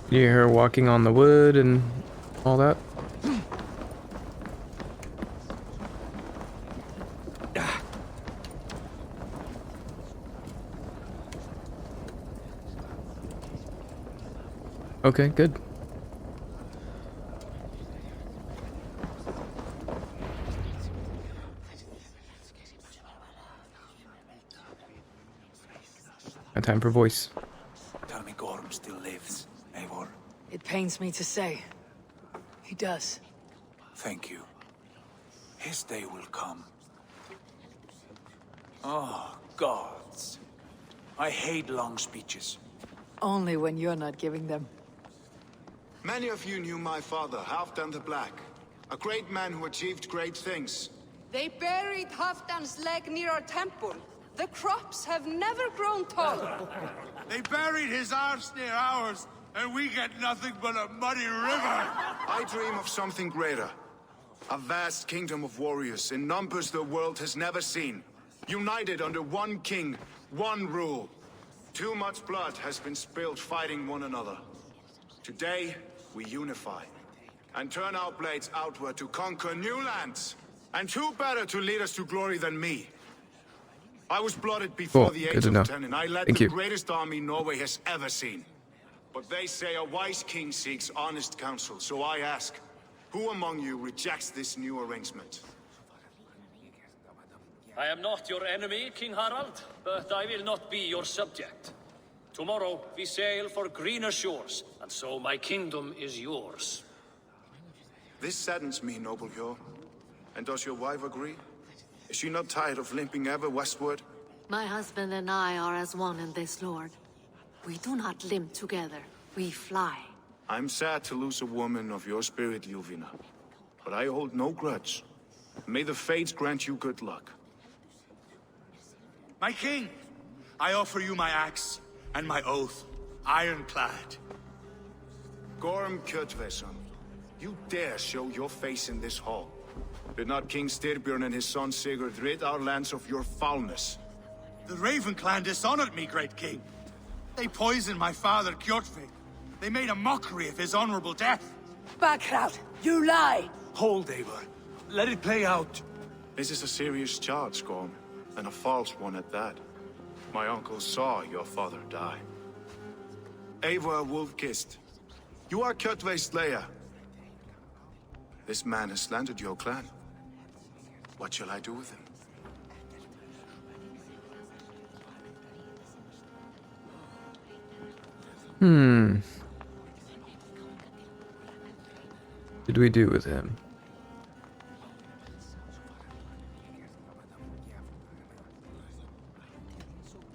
You hear her walking on the wood and all that? Okay, good. My time for voice. Tell me Gorm still lives, Eivor. It pains me to say. He does. Thank you. His day will come. Oh, gods. I hate long speeches. Only when you're not giving them. Many of you knew my father, Halfdan the Black. A great man who achieved great things. They buried Halfdan's leg near our temple. The crops have never grown tall. They buried his arse near ours, and we get nothing but a muddy river. I dream of something greater. A vast kingdom of warriors in numbers the world has never seen. United under one king, one rule. Too much blood has been spilled fighting one another. Today, we unify. And turn our blades outward to conquer new lands. And who better to lead us to glory than me? I was blooded before the age of 10, and I led the greatest army Norway has ever seen. But they say a wise king seeks honest counsel, so I ask, who among you rejects this new arrangement? I am not your enemy, King Harald, but I will not be your subject. Tomorrow we sail for greener shores, and so my kingdom is yours. This saddens me, noble Hjor. And does your wife agree? Is she not tired of limping ever westward? My husband and I are as one in this, Lord. We do not limp together, we fly. I'm sad to lose a woman of your spirit, Yuvina. But I hold no grudge. May the fates grant you good luck. My king, I offer you my axe and my oath, ironclad. Gorm Kjotveson, you dare show your face in this hall. Did not King Styrbjörn and his son Sigurd rid our lands of your foulness? The Raven clan dishonored me, great king. They poisoned my father, Kjotve. They made a mockery of his honorable death. Backrout, you lie! Hold, Eivor. Let it play out. This is a serious charge, Gorm, and a false one at that. My uncle saw your father die. Eivor Wolf-Kissed, you are Kjotve's slayer. This man has slandered your clan. What shall I do with him? What did we do with him?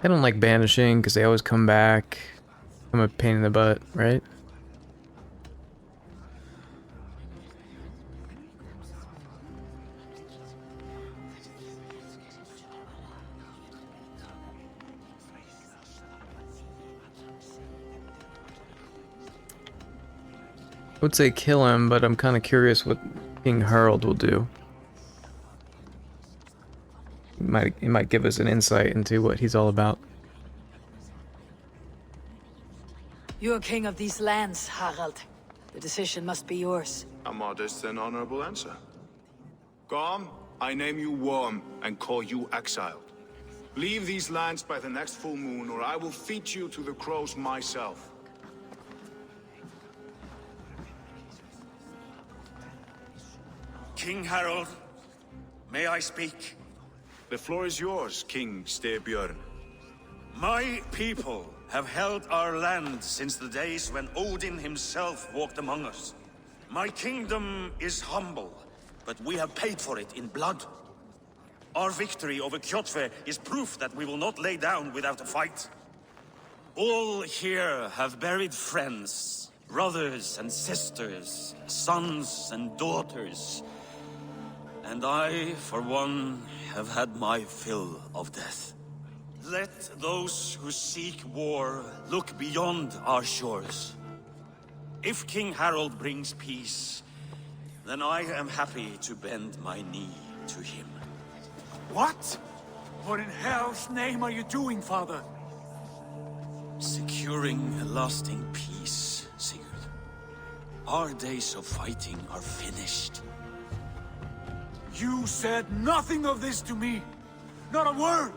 I don't like banishing because they always come back. I'm a pain in the butt, right? I would say kill him, but I'm kind of curious what King Harald will do. He might give us an insight into what he's all about. You're king of these lands, Harald. The decision must be yours. A modest and honorable answer. Gorm, I name you Worm and call you exiled. Leave these lands by the next full moon, or I will feed you to the crows myself. King Harald, may I speak? The floor is yours, King Styrbjörn. My people have held our land since the days when Odin himself walked among us. My kingdom is humble, but we have paid for it in blood. Our victory over Kjotve is proof that we will not lay down without a fight. All here have buried friends, brothers and sisters, sons and daughters. And I, for one, have had my fill of death. Let those who seek war look beyond our shores. If King Harald brings peace, then I am happy to bend my knee to him. What? What in hell's name are you doing, father? Securing a lasting peace, Sigurd. Our days of fighting are finished. You said nothing of this to me. Not a word.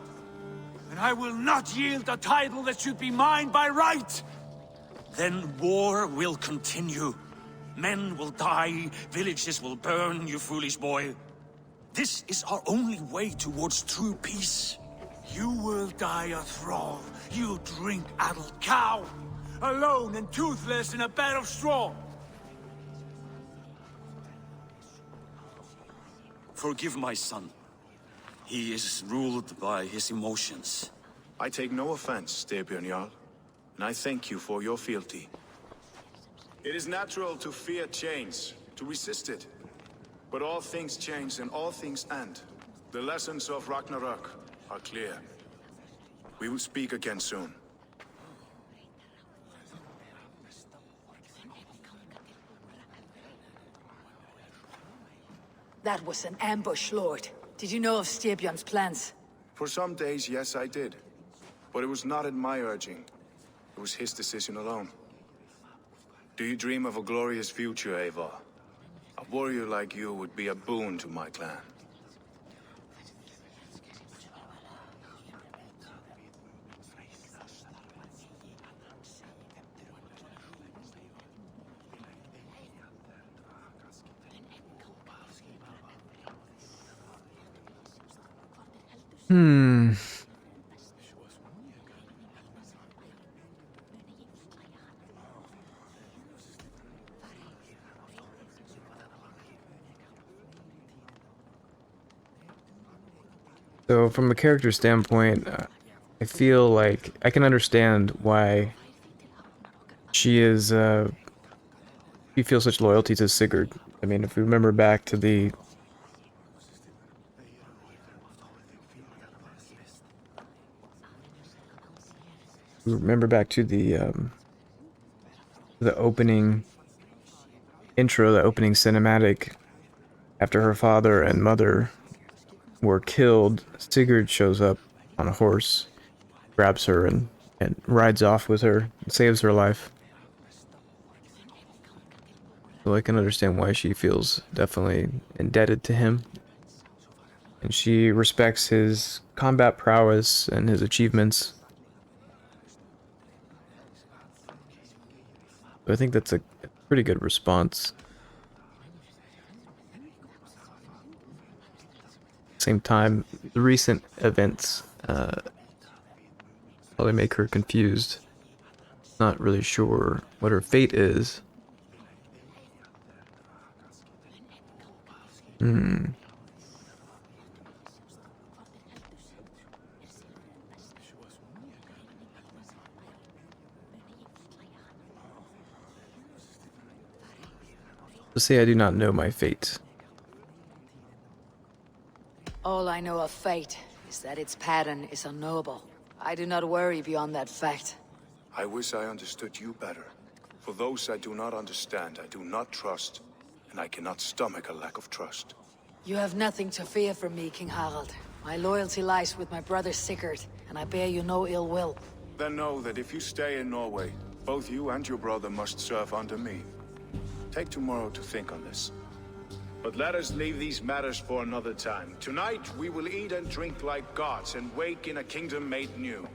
And I will not yield a title that should be mine by right. Then war will continue. Men will die, villages will burn, you foolish boy. This is our only way towards true peace. You will die a thrall, you drink-addled cow. Alone and toothless in a bed of straw. Forgive my son. He is ruled by his emotions. I take no offense, Styrbjörn Jarl, and I thank you for your fealty. It is natural to fear change, to resist it. But all things change and all things end. The lessons of Ragnarok are clear. We will speak again soon. That was an ambush, Lord. Did you know of Styrbjörn's plans? For some days, yes, I did. But it was not at my urging. It was his decision alone. Do you dream of a glorious future, Eivor? A warrior like you would be a boon to my clan. So from a character standpoint, I feel like I can understand why she is, she feels such loyalty to Sigurd. I mean, if we remember back to the opening intro, the opening cinematic, after her father and mother were killed, Sigurd shows up on a horse, grabs her, and rides off with her, and saves her life. So I can understand why she feels definitely indebted to him. And she respects his combat prowess and his achievements. I think that's a pretty good response. Same time, the recent events probably make her confused. Not really sure what her fate is. To say I do not know my fate. All I know of fate is that its pattern is unknowable. I do not worry beyond that fact. I wish I understood you better. For those I do not understand, I do not trust, and I cannot stomach a lack of trust. You have nothing to fear from me, King Harald. My loyalty lies with my brother Sigurd, and I bear you no ill will. Then know that if you stay in Norway, both you and your brother must serve under me. Take tomorrow to think on this. But let us leave these matters for another time. Tonight, we will eat and drink like gods and wake in a kingdom made new.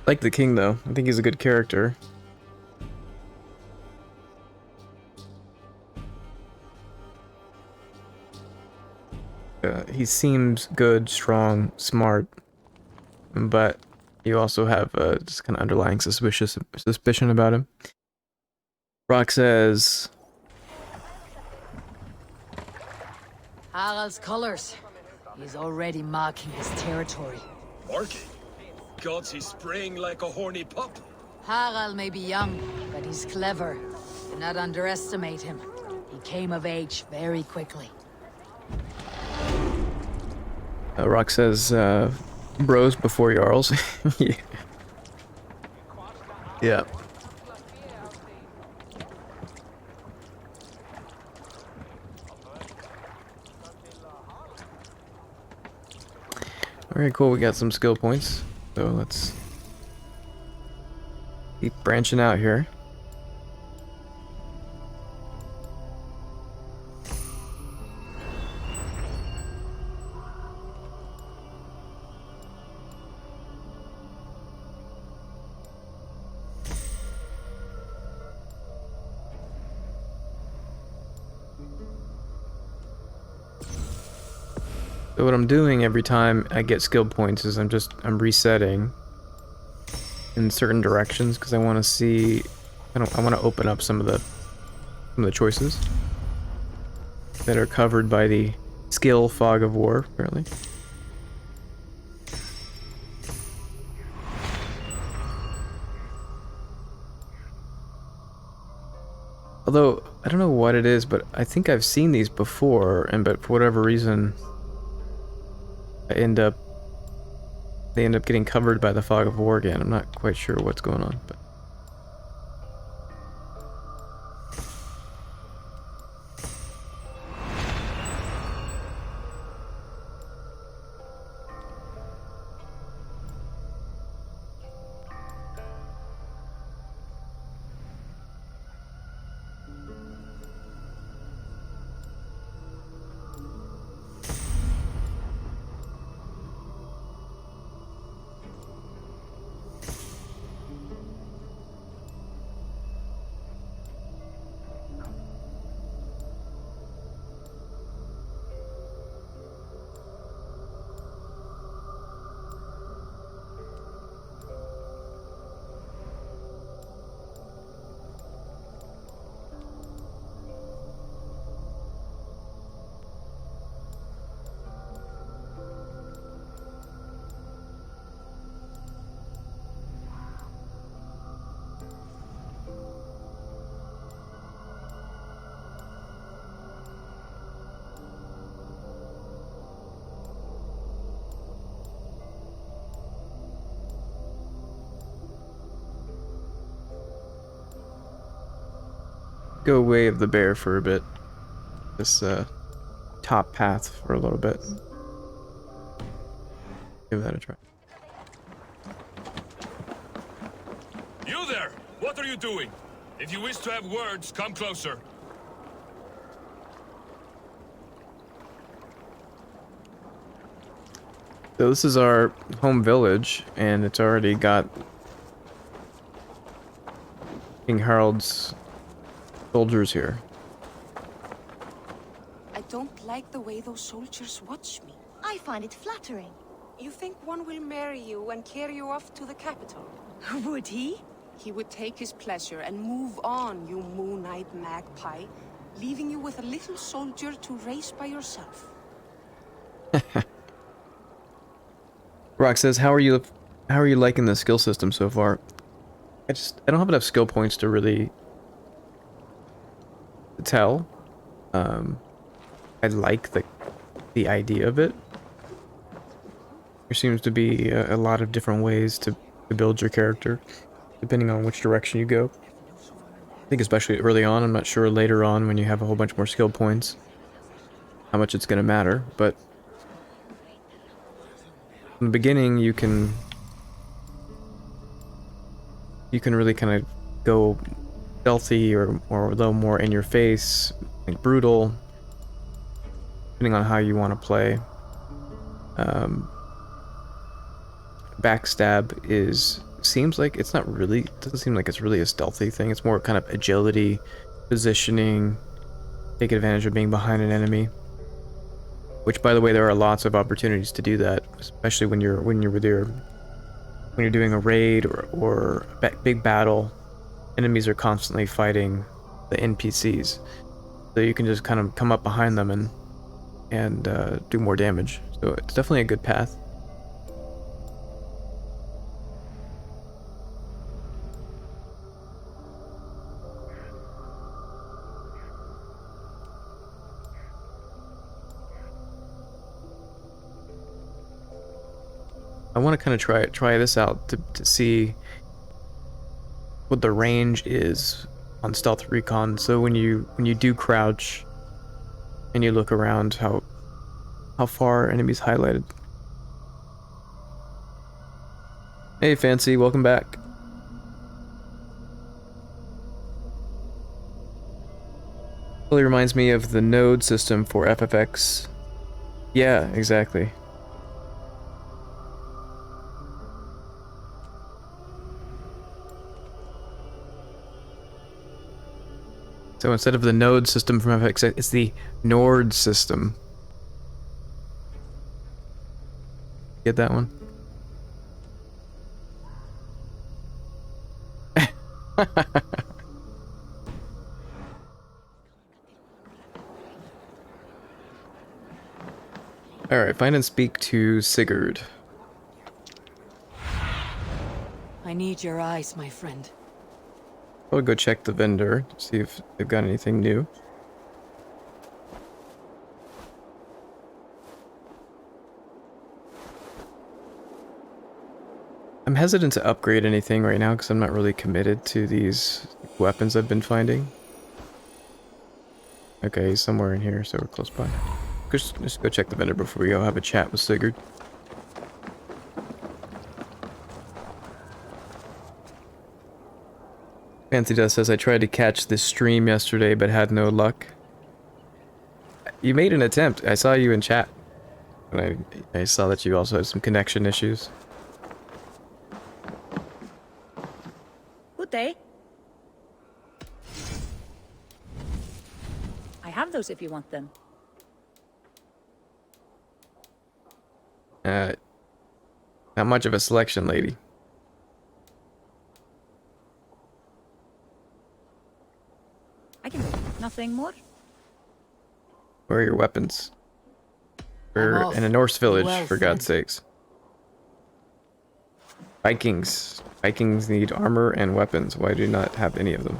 Like the king, though. I think he's a good character. He seems good, strong, smart, but you also have just kind of underlying suspicion about him. Rock says, Harald's colors. He's already marking his territory. Marking? Gods, he's spraying like a horny pup. Harald may be young, but he's clever. Do not underestimate him. He came of age very quickly. Rock says, bros before Jarls. Yeah. Yeah. Alright, cool, we got some skill points. So let's Keep branching out here. So what I'm doing every time I get skill points is I'm resetting in certain directions because I want to see, I want to open up some of the choices that are covered by the skill fog of war, apparently. Although I don't know what it is, but I think I've seen these before, but for whatever reason they end up getting covered by the fog of war again. I'm not quite sure what's going on, but go way of the bear for a bit. This top path for a little bit. Give that a try. You there! What are you doing? If you wish to have words, come closer. So this is our home village, and it's already got King Harald's soldiers here. I don't like the way those soldiers watch me. I find it flattering. You think one will marry you and carry you off to the capital? Would he? He would take his pleasure and move on, you moon-eyed magpie, leaving you with a little soldier to race by yourself. Rock says, how are you liking the skill system so far? I don't have enough skill points to really tell. I like the idea of it. There seems to be a lot of different ways to build your character, depending on which direction you go. I think especially early on, I'm not sure later on when you have a whole bunch more skill points, how much it's going to matter, but in the beginning you can really kind of go stealthy or a little more in your face, like brutal, depending on how you want to play. Backstab seems like it's not really, doesn't seem like it's really a stealthy thing. It's more kind of agility, positioning, take advantage of being behind an enemy. Which, by the way, there are lots of opportunities to do that, especially when you're doing a raid or a big battle. Enemies are constantly fighting the NPCs, so you can just kind of come up behind them and do more damage. So it's definitely a good path. I want to kind of try this out to see what the range is on stealth recon. So when you do crouch and you look around, how far enemies highlighted. Hey Fancy, welcome back. Really reminds me of the node system for FFX. Yeah, exactly. So instead of the node system from FFX, it's the Nord system. Get that one? Alright, find and speak to Sigurd. I need your eyes, my friend. I'll go check the vendor, see if they've got anything new. I'm hesitant to upgrade anything right now because I'm not really committed to these weapons I've been finding. Okay, he's somewhere in here, so we're close by. Just go check the vendor before we go have a chat with Sigurd. Fancy Dust says, I tried to catch this stream yesterday but had no luck. You made an attempt. I saw you in chat. And I saw that you also had some connection issues. Good day. I have those if you want them. Not much of a selection, lady. I can do nothing more. Where are your weapons? We're in a Norse village, Well for God's sakes. Vikings. Vikings need armor and weapons. Why do you not have any of them?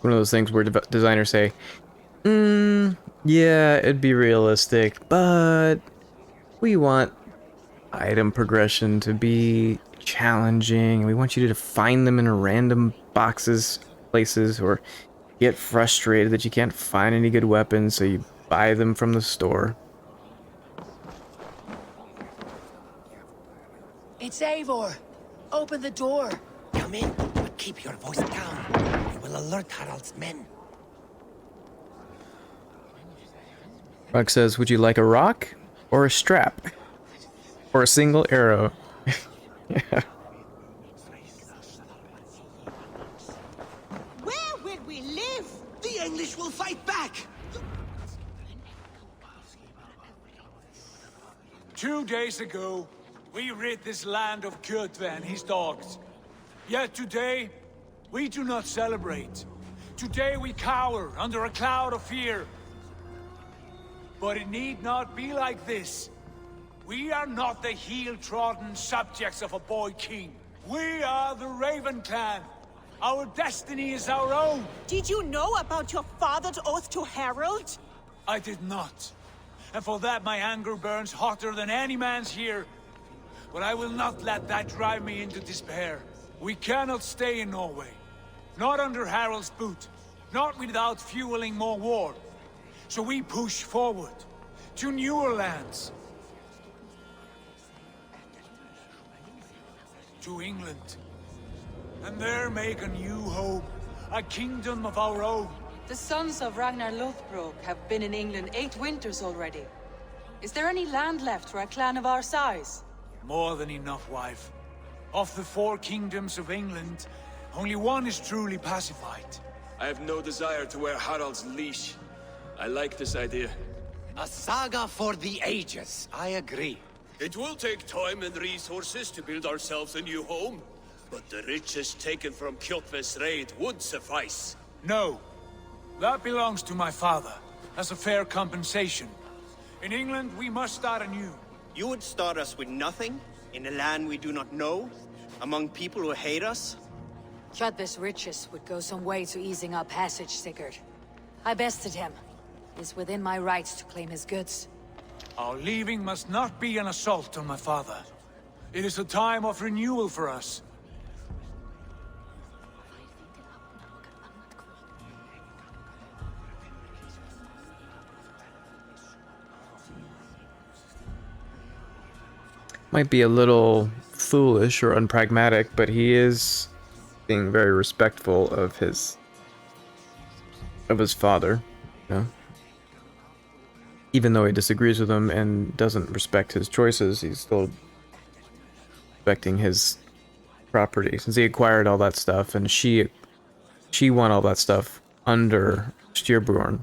One of those things where designers say, yeah, it'd be realistic, but we want item progression to be challenging. We want you to find them in random boxes, places, or get frustrated that you can't find any good weapons, so you buy them from the store. It's Eivor. Open the door. Come in, but keep your voice down. We will alert Harald's men. Rock says, would you like a rock or a strap? Or a single arrow? Yeah. Where will we live? The English will fight back. 2 days ago, we rid this land of Kjotve and his dogs. Yet today, we do not celebrate. Today we cower under a cloud of fear. But it need not be like this. We are not the heel-trodden subjects of a boy king. We are the Raven clan. Our destiny is our own. Did you know about your father's oath to Harald? I did not. And for that my anger burns hotter than any man's here. But I will not let that drive me into despair. We cannot stay in Norway. Not under Harald's boot. Not without fueling more war. So we push forward. To newer lands. To England. And there make a new home. A kingdom of our own. The sons of Ragnar Lothbrok have been in England 8 winters already. Is there any land left for a clan of our size? More than enough, wife. Of the 4 kingdoms of England, only one is truly pacified. I have no desire to wear Harald's leash. I like this idea. A saga for the ages. I agree. It will take time and resources to build ourselves a new home, but the riches taken from Kjotve's raid would suffice. No. That belongs to my father, as a fair compensation. In England, we must start anew. You would start us with nothing? In a land we do not know? Among people who hate us? Kjotve's riches would go some way to easing our passage, Sigurd. I bested him. It is within my rights to claim his goods. Our leaving must not be an assault on my father. It is a time of renewal for us. Might be a little foolish or unpragmatic, but he is being very respectful of his father, you know. Even though he disagrees with him and doesn't respect his choices, he's still respecting his property since he acquired all that stuff, and she won all that stuff under Styrbjorn.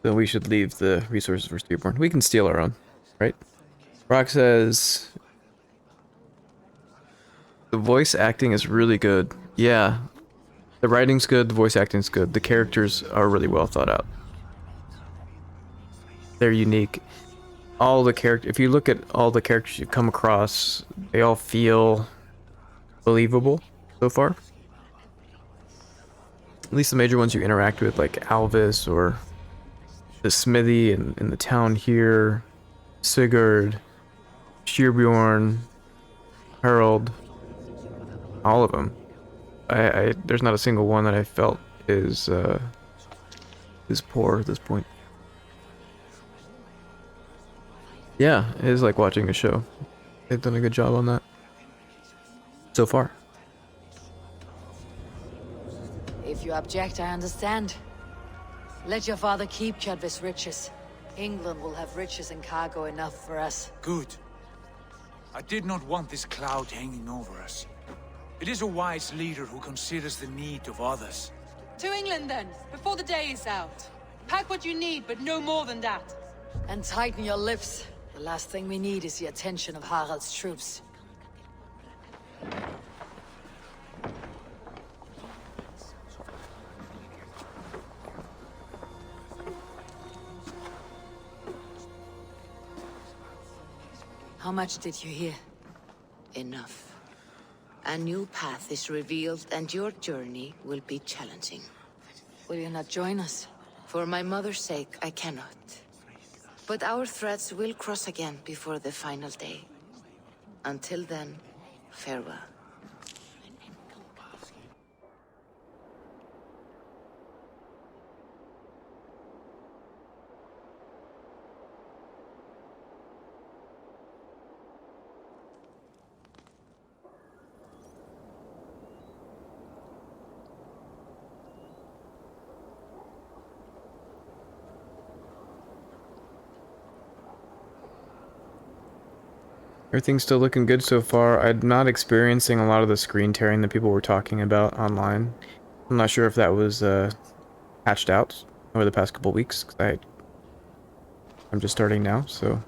So we should leave the resources for Styrbjorn. We can steal our own, right? Rock says the voice acting is really good. Yeah. The writing's good, the voice acting's good. The characters are really well thought out. They're unique. If you look at all the characters you come across, they all feel believable so far. At least the major ones you interact with, like Alvis or the smithy in the town here, Sigurd, Styrbjorn, Harold, all of them. There's not a single one that I felt is poor at this point. Yeah, it is like watching a show. They've done a good job on that so far. If you object, I understand. Let your father keep Kjotve's riches. England will have riches and cargo enough for us. Good. I did not want this cloud hanging over us. It is a wise leader who considers the need of others. To England then, before the day is out. Pack what you need, but no more than that. And tighten your lips. The last thing we need is the attention of Harald's troops. How much did you hear? Enough. A new path is revealed, and your journey will be challenging. Will you not join us? For my mother's sake, I cannot. But our threads will cross again before the final day. Until then, farewell. Everything's still looking good so far. I'm not experiencing a lot of the screen tearing that people were talking about online. I'm not sure if that was patched out over the past couple weeks, because I'm just starting now, so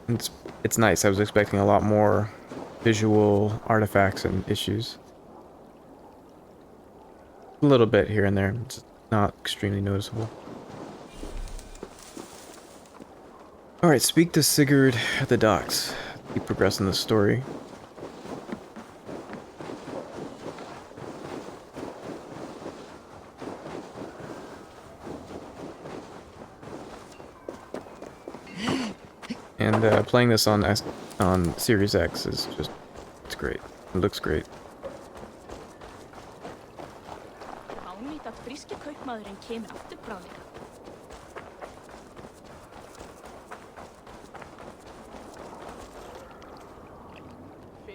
it's nice. I was expecting a lot more visual artifacts and issues. A little bit here and there. It's not extremely noticeable. Alright, speak to Sigurd at the docks. Keep progressing the story. And playing this on Series X is just, it's great. It looks great.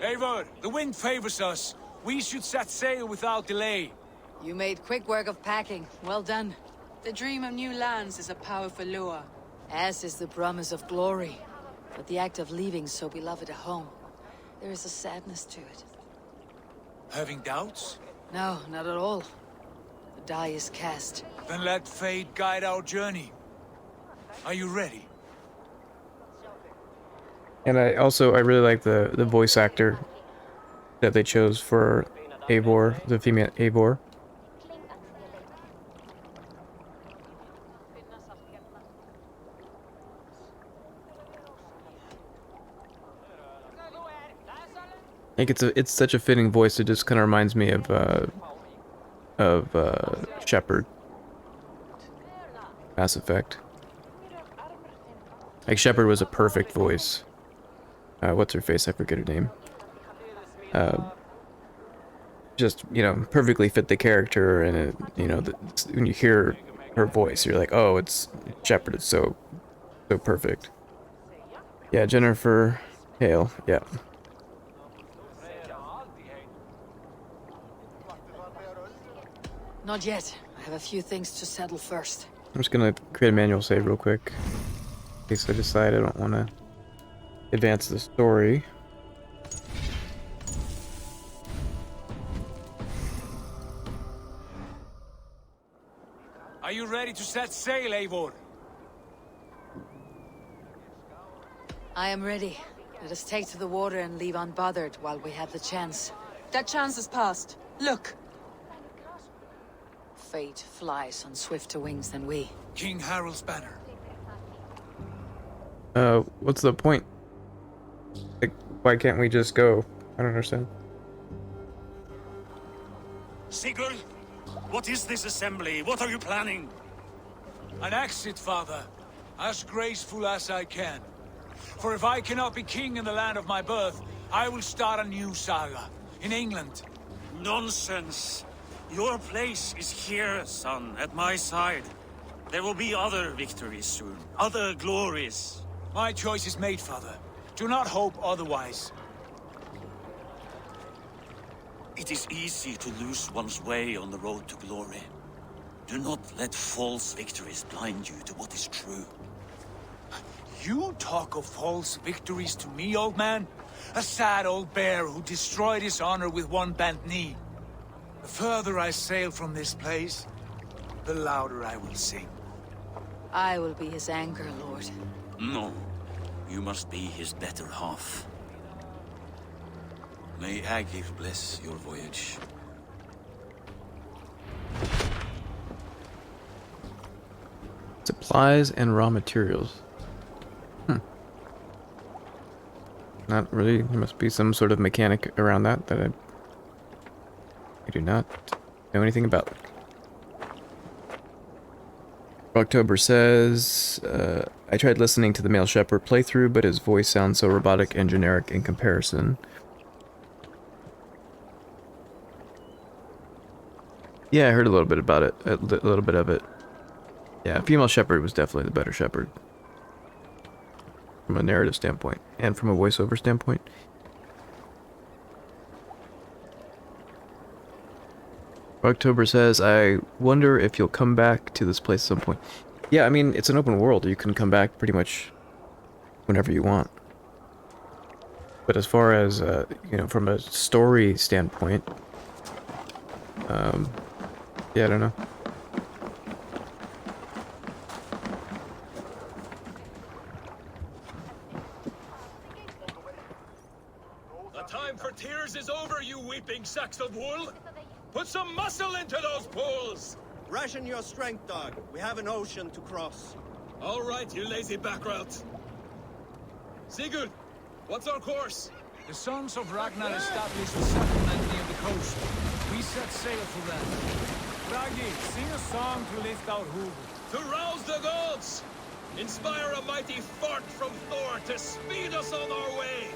Eivor, the wind favors us. We should set sail without delay. You made quick work of packing. Well done. The dream of new lands is a powerful lure. As is the promise of glory. But the act of leaving so beloved a home, there is a sadness to it. Having doubts? No, not at all. The die is cast. Then let fate guide our journey. Are you ready? And I really like the voice actor that they chose for Eivor, the female Eivor. I think it's such a fitting voice. It just kind of reminds me of Shepard, Mass Effect. Like Shepard was a perfect voice. What's her face? I forget her name. Just, you know, perfectly fit the character, and it, you know, when you hear her voice. You're like, oh, it's Shepard. It's so perfect. Yeah, Jennifer Hale. Yeah. Not yet. I have a few things to settle first. I'm just gonna create a manual save real quick, in case I decide I don't want to advance the story. Are you ready to set sail, Eivor? I am ready. Let us take to the water and leave unbothered while we have the chance. That chance is past. Look. Fate flies on swifter wings than we. King Harald's banner. What's the point? Like, why can't we just go? I don't understand. Sigurd, what is this assembly? What are you planning? An exit, father. As graceful as I can. For if I cannot be king in the land of my birth, I will start a new saga. In England. Nonsense. Your place is here, son, at my side. There will be other victories soon. Other glories. My choice is made, father. Do not hope otherwise. It is easy to lose one's way on the road to glory. Do not let false victories blind you to what is true. You talk of false victories to me, old man? A sad old bear who destroyed his honor with one bent knee. The further I sail from this place, the louder I will sing. I will be his anchor, Lord. No. You must be his better half. May Agir bless your voyage. Supplies and raw materials. Not really. There must be some sort of mechanic around that I do not know anything about. October says, I tried listening to the male shepherd playthrough, but his voice sounds so robotic and generic in comparison. Yeah, I heard a little bit about it. A little bit of it. Yeah, female shepherd was definitely the better shepherd. From a narrative standpoint, and from a voiceover standpoint. October says, I wonder if you'll come back to this place at some point. Yeah, I mean, it's an open world. You can come back pretty much whenever you want. But as far as, you know, from a story standpoint, yeah, I don't know. The time for tears is over, you weeping sacks of wool! Put some muscle into those pools! Ration your strength, dog. We have an ocean to cross. All right, you lazy backrout. Sigurd, what's our course? The sons of Ragnar established a settlement near the coast. We set sail for them. Raggi, sing a song to lift our hoof. To rouse the gods! Inspire a mighty fart from Thor to speed us on our way!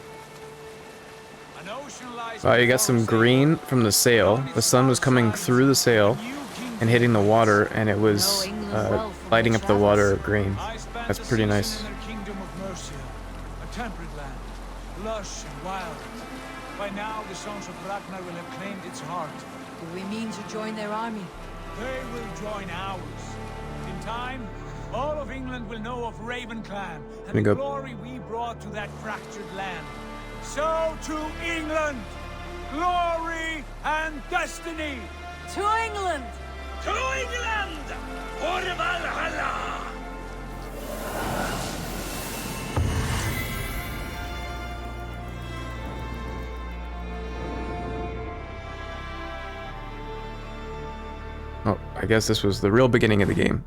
An ocean lies. You got some green from the sail. The sun was coming through the sail and hitting the water, and it was lighting up the water green. That's pretty nice. Kingdom of Mercia, a temperate land, lush and wild. By now, the sons of Ragnar will have claimed its heart. Do we mean to join their army? They will join ours. In time, all of England will know of Raven Clan and the glory we brought to that fractured land. So to England, glory and destiny. To England! To England! For Valhalla! Oh, I guess this was the real beginning of the game.